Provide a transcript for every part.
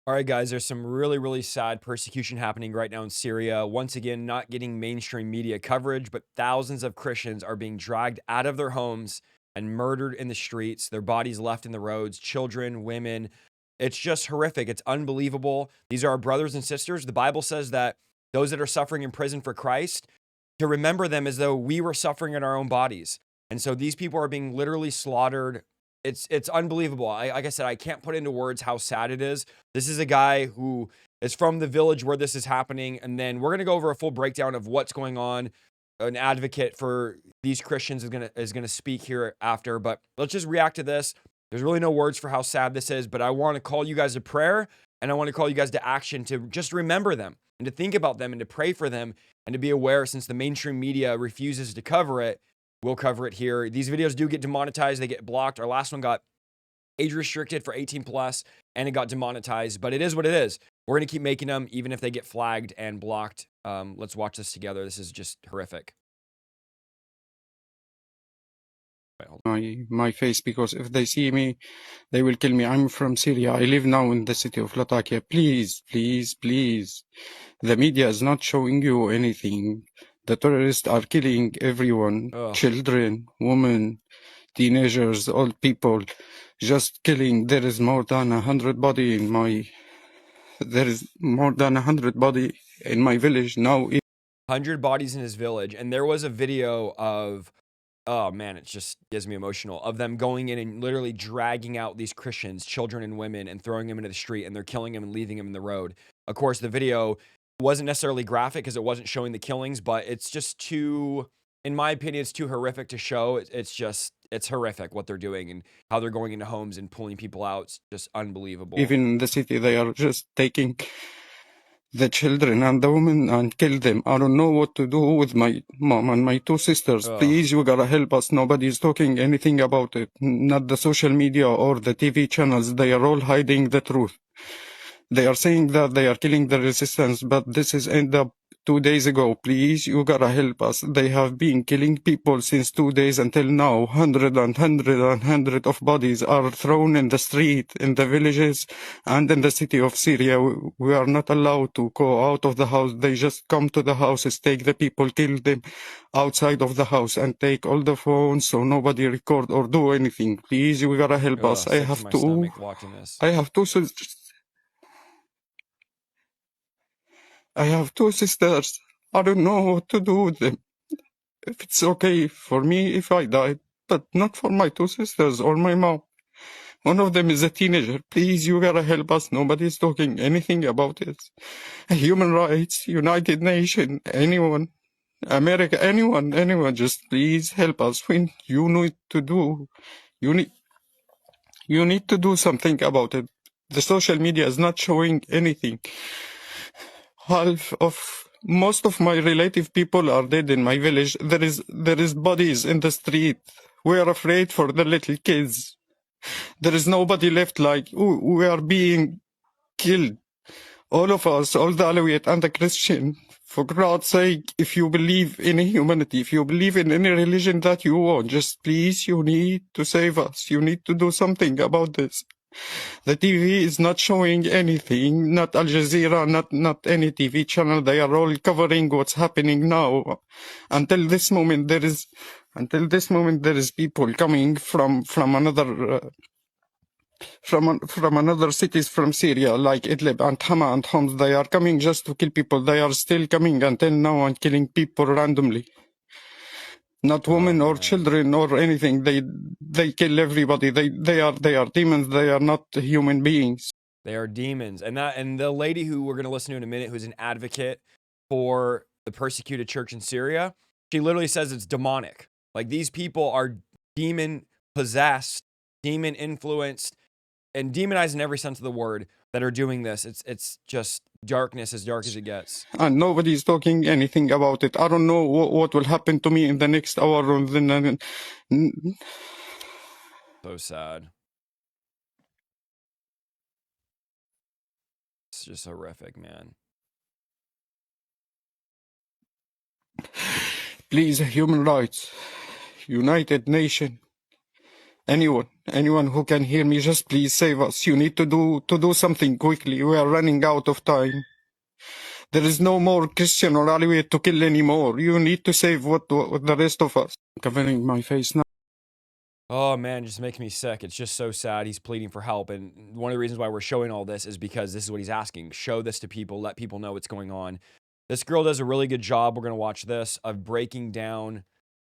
All right, guys, there's some really, really sad persecution happening right now in Syria. Once again, not getting mainstream media coverage, but thousands of Christians are being dragged out of their homes and murdered in the streets, their bodies left in the roads, children, women. It's just horrific. It's unbelievable. These are our brothers and sisters. The Bible says that those that are suffering in prison for Christ, to remember them as though we were suffering in our own bodies. And so these people are being literally slaughtered. It's unbelievable. Like I said, I can't put into words how sad it is. This is a guy who is from the village where this is happening. And then we're going to go over a full breakdown of what's going on. An advocate for these Christians is gonna speak here after, but let's just react to this. There's really no words for how sad this is, but I want to call you guys to prayer and I want to call you guys to action to just remember them and to think about them and to pray for them and to be aware, since the mainstream media refuses to cover it. We'll cover it here. These videos do get demonetized. They get blocked. Our last one got age restricted for 18 plus and it got demonetized, but it is what it is. We're going to keep making them even if they get flagged and blocked. Let's watch this together. This is just horrific. Wait, hold on. my face, because if they see me, they will kill me. I'm from Syria. I live now in the city of Latakia. Please, please, please. The media is not showing you anything. The terrorists are killing everyone, Ugh. children, women, teenagers, old people, just killing. There is more than 100 body in my. There is more than 100 body in my village now. 100 bodies in his village, and there was a video of, oh man, it just gives me emotional, of them going in and literally dragging out these Christians, children and women, and throwing them into the street, and they're killing them and leaving them in the road. Of course, the video wasn't necessarily graphic because it wasn't showing the killings, but it's just too, in my opinion, it's too horrific to show. It's horrific what they're doing and how they're going into homes and pulling people out. It's just unbelievable. Even in the city, they are just taking the children and the women and kill them. I don't know what to do with my mom and my two sisters. Ugh. Please, you gotta help us. Nobody's talking anything about it. Not the social media or the TV channels. They are all hiding the truth. They are saying that they are killing the resistance, but this is end up 2 days ago. Please, you gotta help us. They have been killing people since 2 days until now. Hundred of bodies are thrown in the street, in the villages, and in the city of Syria. We are not allowed to go out of the house. They just come to the houses, take the people, kill them outside of the house, and take all the phones so nobody record or do anything. Please, you gotta help us. Sick to my stomach watching this. I have two sisters. I don't know what to do with them. If it's okay for me if I die, but not for my two sisters or my mom. One of them is a teenager. Please, you gotta help us. Nobody's talking anything about it. Human rights, United Nations, anyone, America, anyone, just please help us. You need to do something about it. The social media is not showing anything. Most of my relative people are dead in my village. There is bodies in the street. We are afraid for the little kids. There is nobody left. Like, we are being killed. All of us, all the Alawite and the Christian. For God's sake, if you believe in humanity, if you believe in any religion that you want, just please, you need to save us. You need to do something about this. The TV is not showing anything, not Al Jazeera, not any TV channel. They are all covering what's happening now. Until this moment, there is people coming from another cities from Syria, like Idlib and Hama and Homs. They are coming just to kill people. They are still coming until now and killing people randomly. Not women or children or anything. They kill everybody. They are demons. They are not human beings. They are demons. And the lady who we're going to listen to in a minute, who's an advocate for the persecuted church in Syria, she literally says it's demonic. Like, these people are demon possessed, demon influenced, and demonized in every sense of the word that are doing this. It's just darkness, as dark as it gets. And nobody's talking anything about it. I don't know what will happen to me in the next hour. So sad. It's just horrific, man. Please, human rights, United Nations, Anyone who can hear me, just please save us. You need to do something quickly. We are running out of time. There is no more Christian or Alawite to kill anymore. You need to save what the rest of us. I'm covering my face now. Oh man, it just makes me sick. It's just so sad. He's pleading for help. And one of the reasons why we're showing all this is because this is what he's asking. Show this to people, let people know what's going on. This girl does a really good job. We're going to watch this of breaking down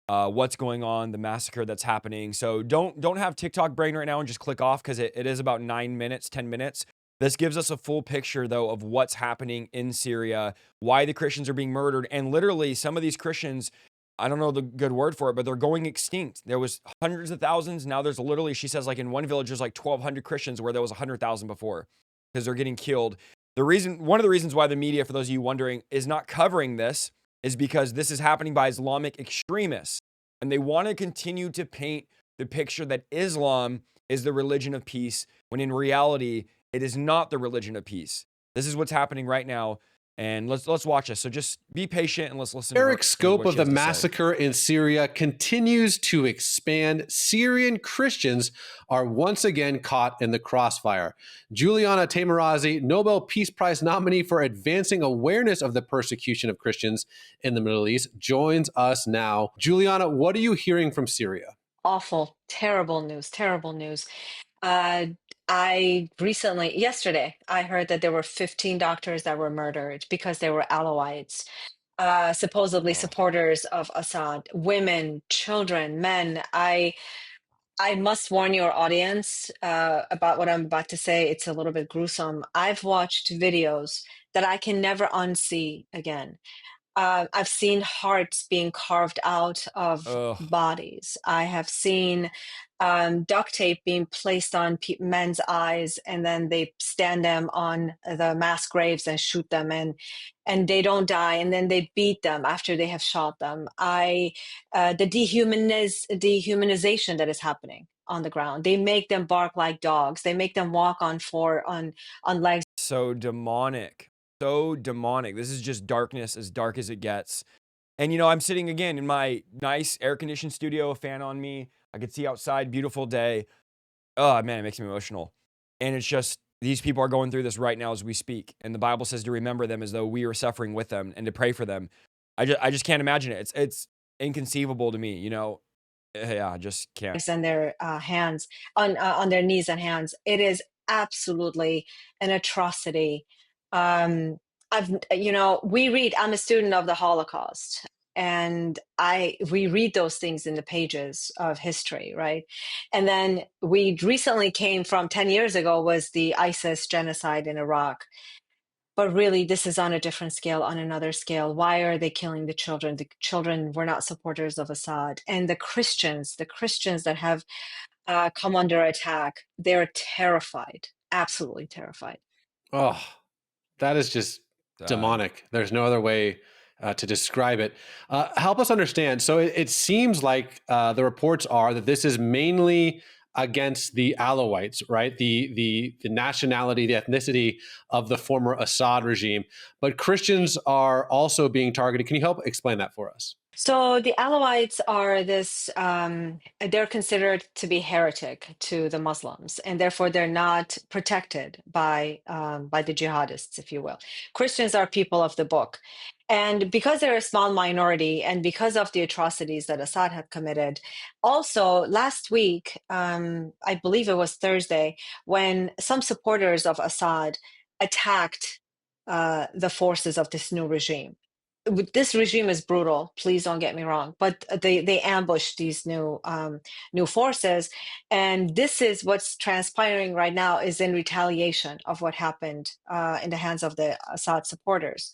what's going on, the massacre that's happening. So don't have TikTok brain right now and just click off because it is about 9 minutes, 10 minutes. This gives us a full picture, though, of what's happening in Syria, why the Christians are being murdered. And literally, some of these Christians, I don't know the good word for it, but they're going extinct. There was hundreds of thousands. Now there's literally, she says, like in one village, there's like 1,200 Christians where there was 100,000 before because they're getting killed. One of the reasons why the media, for those of you wondering, is not covering this is because this is happening by Islamic extremists. And they want to continue to paint the picture that Islam is the religion of peace, when in reality, it is not the religion of peace. This is what's happening right now. And let's watch this. So just be patient and let's listen to Eric scope what of she the has to say. massacre in Syria continues to expand. Syrian Christians are once again caught in the crossfire. Juliana Taimoorazi, Nobel Peace Prize nominee for advancing awareness of the persecution of Christians in the Middle East, joins us now. Juliana, what are you hearing from Syria? Awful, terrible news, terrible news. Yesterday, I heard that there were 15 doctors that were murdered because they were Alawites, supposedly supporters of Assad, women, children, men. I must warn your audience about what I'm about to say. It's a little bit gruesome. I've watched videos that I can never unsee again. I've seen hearts being carved out of Ugh. bodies. I have seen duct tape being placed on men's eyes, and then they stand them on the mass graves and shoot them, and they don't die, and then they beat them after they have shot them. The dehumanization that is happening on the ground. They make them bark like dogs. They make them walk on legs. So demonic. So demonic. This is just darkness, as dark as it gets. And I'm sitting again in my nice air-conditioned studio, a fan on me. I could see outside, beautiful day. Oh man, it makes me emotional. And it's just, these people are going through this right now as we speak. And the Bible says to remember them as though we are suffering with them and to pray for them. I just can't imagine it. It's inconceivable to me, Yeah, I just can't. And their hands on their knees and hands. It is absolutely an atrocity. I'm a student of the Holocaust, and we read those things in the pages of history, right? And then we recently came from 10 years ago was the ISIS genocide in Iraq. But really, this is on a different scale, on another scale. Why are they killing the children? The children were not supporters of Assad. And the Christians that have come under attack, they're terrified, absolutely terrified. Oh, that is just demonic. There's no other way to describe it. Help us understand. So it seems like the reports are that this is mainly against the Alawites, right? The nationality, the ethnicity of the former Assad regime. But Christians are also being targeted. Can you help explain that for us? So the Alawites are they're considered to be heretic to the Muslims, and therefore they're not protected by the jihadists, if you will. Christians are people of the book. And because they're a small minority, and because of the atrocities that Assad had committed, also last week, I believe it was Thursday, when some supporters of Assad attacked the forces of this new regime. This regime is brutal. Please don't get me wrong, but they ambushed these new forces, and this is what's transpiring right now is in retaliation of what happened in the hands of the Assad supporters.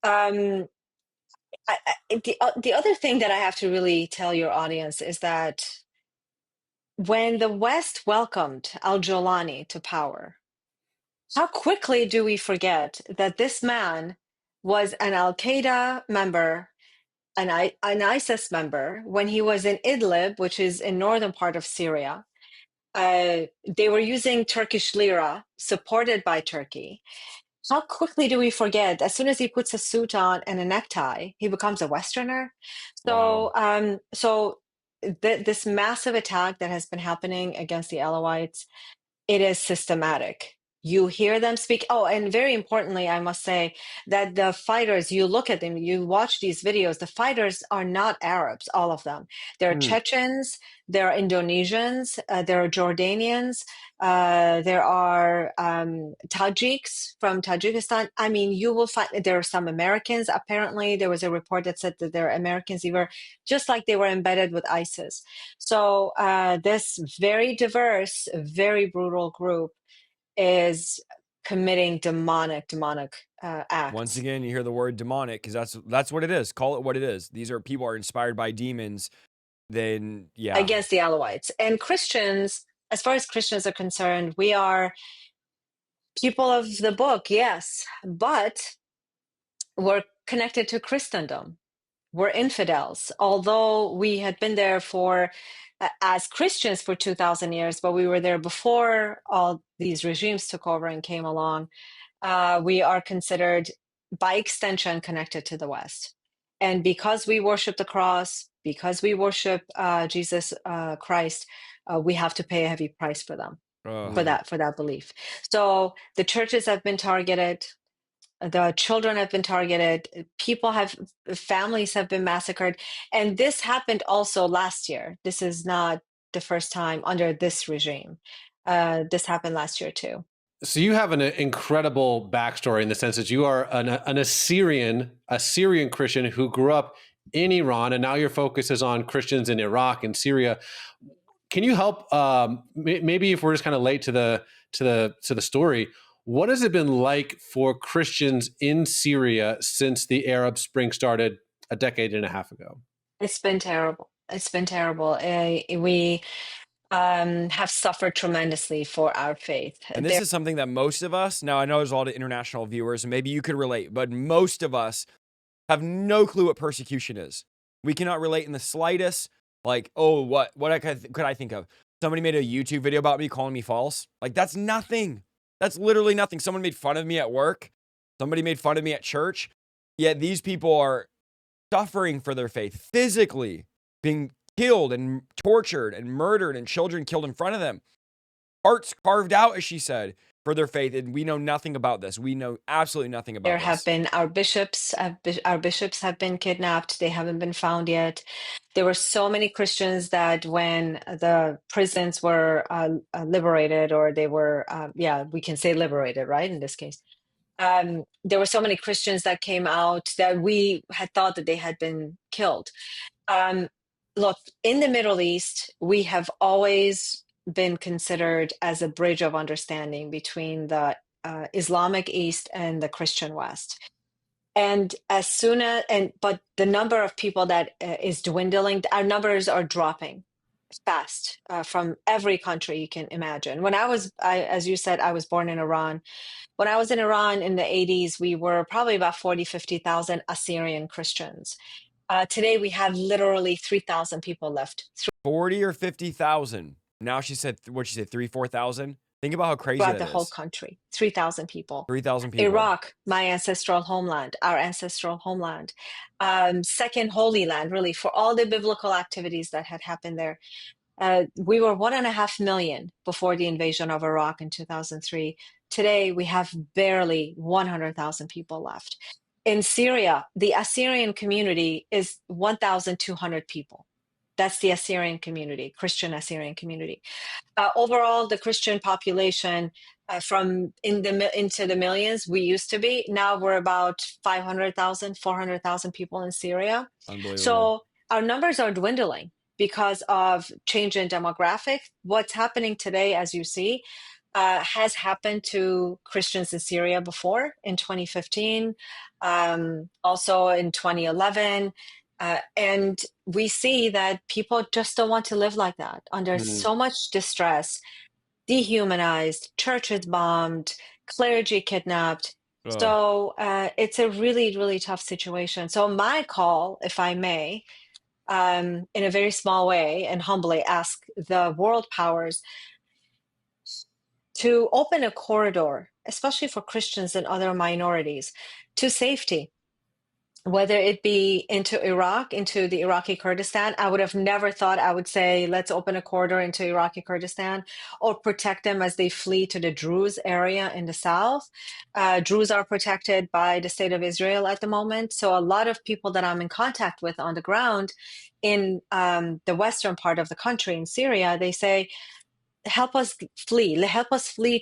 Um, the other thing that I have to really tell your audience is that when the West welcomed al-Jolani to power, how quickly do we forget that this man was an Al-Qaeda member, an ISIS member, when he was in Idlib, which is in northern part of Syria. They were using Turkish lira, supported by Turkey. How quickly do we forget? As soon as he puts a suit on and a necktie, he becomes a Westerner. Wow. So this massive attack that has been happening against the Alawites, it is systematic. You hear them speak. Oh, and very importantly, I must say that the fighters, you look at them, you watch these videos, the fighters are not Arabs, all of them. They're Chechens, they're Indonesians, there are Jordanians, there are Tajiks from Tajikistan. I mean, you will find there are some Americans. Apparently, there was a report that said that there are Americans, even just like they were embedded with ISIS. So this very diverse, very brutal group is committing demonic acts. Once again, you hear the word demonic because that's what it is. Call it what it is. These are people are inspired by demons. Then yeah, against the Alawites and Christians. As far as Christians are concerned, we are people of the book, yes, but we're connected to Christendom. We're infidels, although we had been there for as Christians for 2,000 years, but we were there before all these regimes took over and came along. We are considered, by extension, connected to the West. And because we worship the cross, because we worship Jesus Christ, we have to pay a heavy price for them, for that belief. So the churches have been targeted. The children have been targeted. Families have been massacred. And this happened also last year. This is not the first time under this regime. This happened last year too. So you have an incredible backstory in the sense that you are an Assyrian Christian who grew up in Iran, and now your focus is on Christians in Iraq and Syria. Can you help? Maybe if we're just kind of late to the story, what has it been like for Christians in Syria since the Arab Spring started a decade and a half ago? It's been terrible. It's been terrible. We have suffered tremendously for our faith. And this is something that most of us, now I know there's a lot of international viewers, and maybe you could relate, but most of us have no clue what persecution is. We cannot relate in the slightest. Like, oh, what could I think of? Somebody made a YouTube video about me calling me false. Like, that's nothing. That's literally nothing. Someone made fun of me at work. Somebody made fun of me at church. Yet these people are suffering for their faith, physically being killed and tortured and murdered, and children killed in front of them. Hearts carved out, as she said, for their faith. And we know nothing about this. We know absolutely nothing about this. There have been our bishops have been kidnapped. They haven't been found yet. There were so many Christians that when the prisons were liberated, or they were, we can say liberated, right? In this case, there were so many Christians that came out that we had thought that they had been killed. Look, in the Middle East, we have always been considered as a bridge of understanding between the Islamic East and the Christian West. And but the number of people that is dwindling, our numbers are dropping fast from every country you can imagine. When as you said, I was born in Iran. When I was in Iran in the 80s, we were probably about 40, 50,000 Assyrian Christians. Today, we have literally 3,000 people left. 40 or 50,000. Now she said, 3,000-4,000? Think about how crazy that is. Throughout the whole country, 3,000 people. 3,000 people. Iraq, my ancestral homeland, our ancestral homeland. Second Holy Land, really, for all the biblical activities that had happened there. We were 1.5 million before the invasion of Iraq in 2003. Today, we have barely 100,000 people left. In Syria, the Assyrian community is 1,200 people. That's the Assyrian community, Christian Assyrian community. Overall, the Christian population into the millions we used to be. Now we're about 500,000, 400,000 people in Syria. Unbelievable. So our numbers are dwindling because of change in demographic. What's happening today, as you see, has happened to Christians in Syria before in 2015, also in 2011. And we see that people just don't want to live like that under so much distress, dehumanized, churches bombed, clergy kidnapped. So it's a really, really tough situation. So my call, if I may, in a very small way and humbly ask the world powers to open a corridor, especially for Christians and other minorities, to safety. whether it be into Iraq, into the Iraqi Kurdistan. I would have never thought I would say, let's open a corridor into Iraqi Kurdistan or protect them as they flee to the Druze area in the south. Druze are protected by the state of Israel at the moment. So a lot of people that I'm in contact with on the ground in the western part of the country, in Syria, they say, help us flee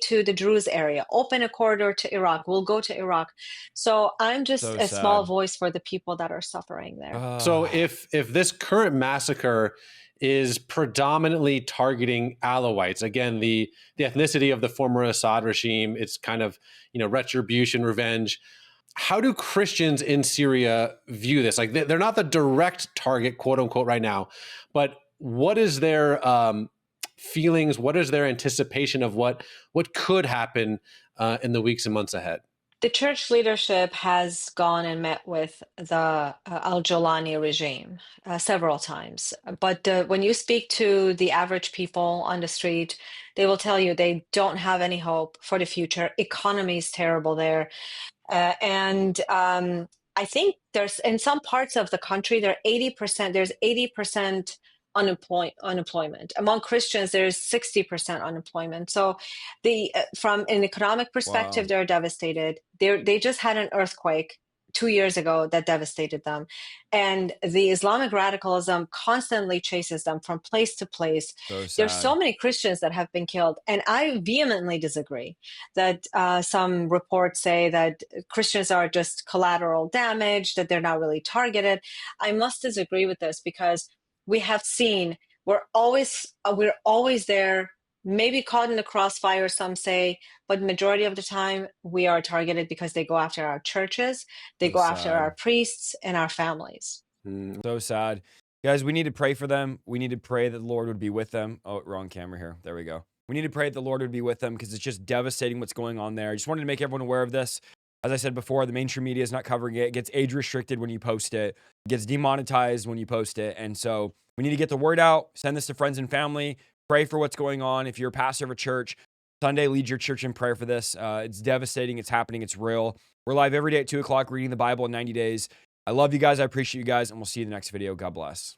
to the Druze area, open a corridor to Iraq, we'll go to Iraq. So I'm just So a small sad. voice for the people that are suffering there. So if this current massacre is predominantly targeting Alawites, again, the ethnicity of the former Assad regime, it's kind of, retribution, revenge. How do Christians in Syria view this? Like, they're not the direct target, quote unquote, right now, but what is their feelings? What is their anticipation of what could happen in the weeks and months ahead? The church leadership has gone and met with the al-Jolani regime several times. But when you speak to the average people on the street, they will tell you they don't have any hope for the future. Economy is terrible there. And I think there's, in some parts of the country, there's 80% unemployment. Among Christians, there's 60% unemployment. So from an economic perspective, they're devastated. They just had an earthquake 2 years ago that devastated them. And the Islamic radicalism constantly chases them from place to place. There's so many Christians that have been killed. And I vehemently disagree that some reports say that Christians are just collateral damage, that they're not really targeted. I must disagree with this because we have seen we're always there, maybe caught in the crossfire, some say, but majority of the time we are targeted because they go after our churches, they go after our priests and our families. So sad. Guys, we need to pray for them. We need to pray that the Lord would be with them. Oh, wrong camera here. There we go. We need to pray that the Lord would be with them because it's just devastating what's going on there. I just wanted to make everyone aware of this. As I said before, the mainstream media is not covering it. It gets age restricted when you post it. It gets demonetized when you post it. And so we need to get the word out, send this to friends and family, pray for what's going on. If you're a pastor of a church, Sunday, lead your church in prayer for this. It's devastating. It's happening. It's real. We're live every day at 2 o'clock reading the Bible in 90 days. I love you guys. I appreciate you guys. And we'll see you in the next video. God bless.